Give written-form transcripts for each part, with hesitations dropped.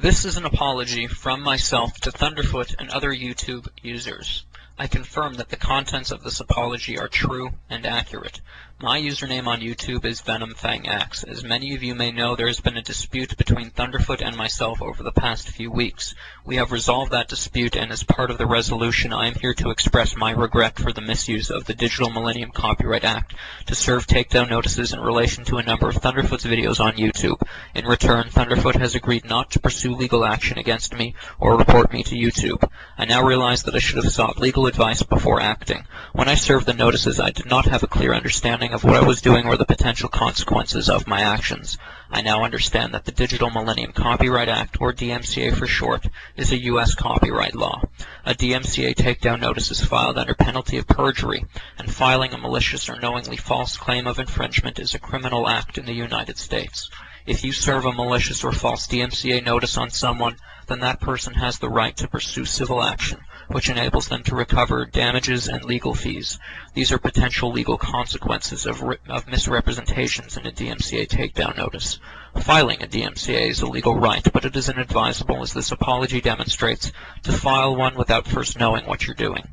This is an apology from myself to Thunderfoot and other YouTube users. I confirm that the contents of this apology are true and accurate. My username on YouTube is Venomfangx. As many of you may know, there has been a dispute between Thunderfoot and myself over the past few weeks. We have resolved that dispute, and as part of the resolution, I am here to express my regret for the misuse of the Digital Millennium Copyright Act to serve takedown notices in relation to a number of Thunderfoot's videos on YouTube. In return, Thunderfoot has agreed not to pursue legal action against me or report me to YouTube. I now realize that I should have sought legal advice before acting. When I served the notices, I did not have a clear understanding of what I was doing or the potential consequences of my actions. I now understand that the Digital Millennium Copyright Act, or DMCA for short, is a U.S. copyright law. A DMCA takedown notice is filed under penalty of perjury, and filing a malicious or knowingly false claim of infringement is a criminal act in the United States. If you serve a malicious or false DMCA notice on someone, then that person has the right to pursue civil action, which enables them to recover damages and legal fees. These are potential legal consequences of misrepresentations in a DMCA takedown notice. Filing a DMCA is a legal right, but it is inadvisable, as this apology demonstrates, to file one without first knowing what you're doing.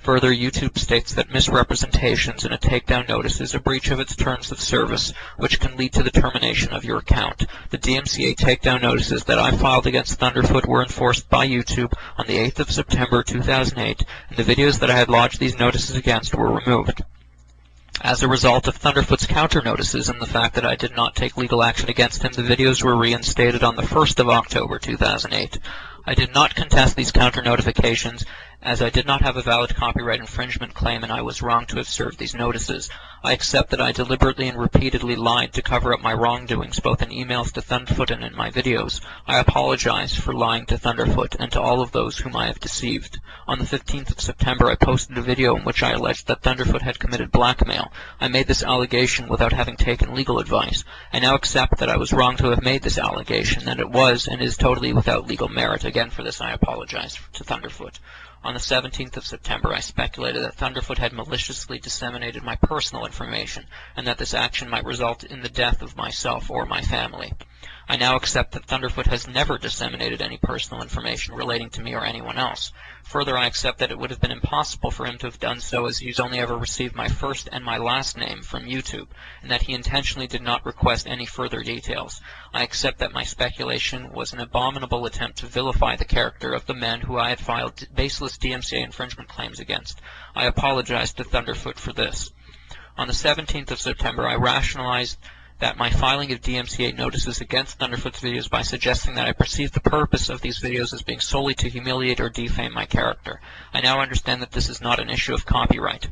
Further, YouTube states that misrepresentations in a takedown notice is a breach of its terms of service, which can lead to the termination of your account. The DMCA takedown notices that I filed against Thunderfoot were enforced by YouTube on the 8th of September 2008, and the videos that I had lodged these notices against were removed. As a result of Thunderfoot's counter notices and the fact that I did not take legal action against him, the videos were reinstated on the 1st of October 2008. I did not contest these counter notifications, as I did not have a valid copyright infringement claim and I was wrong to have served these notices. I accept that I deliberately and repeatedly lied to cover up my wrongdoings, both in emails to Thunderfoot and in my videos. I apologize for lying to Thunderfoot and to all of those whom I have deceived. On the 15th of September, I posted a video in which I alleged that Thunderfoot had committed blackmail. I made this allegation without having taken legal advice. I now accept that I was wrong to have made this allegation, that it was and is totally without legal merit. Again, for this I apologize to Thunderfoot. On the 17th of September, I speculated that Thunderfoot had maliciously disseminated my personal information, and that this action might result in the death of myself or my family. I now accept that Thunderfoot has never disseminated any personal information relating to me or anyone else. Further, I accept that it would have been impossible for him to have done so, as he's only ever received my first and my last name from YouTube, and that he intentionally did not request any further details. I accept that my speculation was an abominable attempt to vilify the character of the man who I had filed baseless DMCA infringement claims against. I apologize to Thunderfoot for this. On the 17th of September, I rationalized that my filing of DMCA notices against Thunderfoot's videos by suggesting that I perceived the purpose of these videos as being solely to humiliate or defame my character. I now understand that this is not an issue of copyright.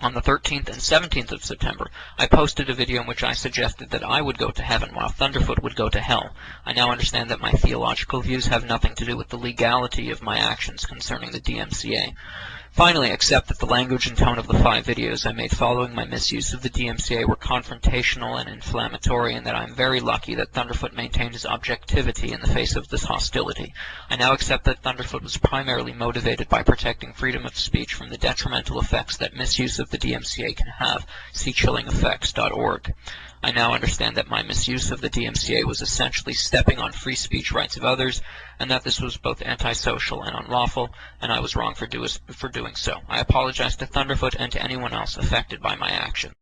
On the 13th and 17th of September, I posted a video in which I suggested that I would go to heaven while Thunderfoot would go to hell. I now understand that my theological views have nothing to do with the legality of my actions concerning the DMCA. Finally, I accept that the language and tone of the 5 videos I made following my misuse of the DMCA were confrontational and inflammatory, and that I am very lucky that Thunderfoot maintained his objectivity in the face of this hostility. I now accept that Thunderfoot was primarily motivated by protecting freedom of speech from the detrimental effects that misuse of the DMCA can have. See chillingeffects.org. I now understand that my misuse of the DMCA was essentially stepping on free speech rights of others, and that this was both antisocial and unlawful, and I was wrong for doing so. I apologize to Thunderfoot and to anyone else affected by my action.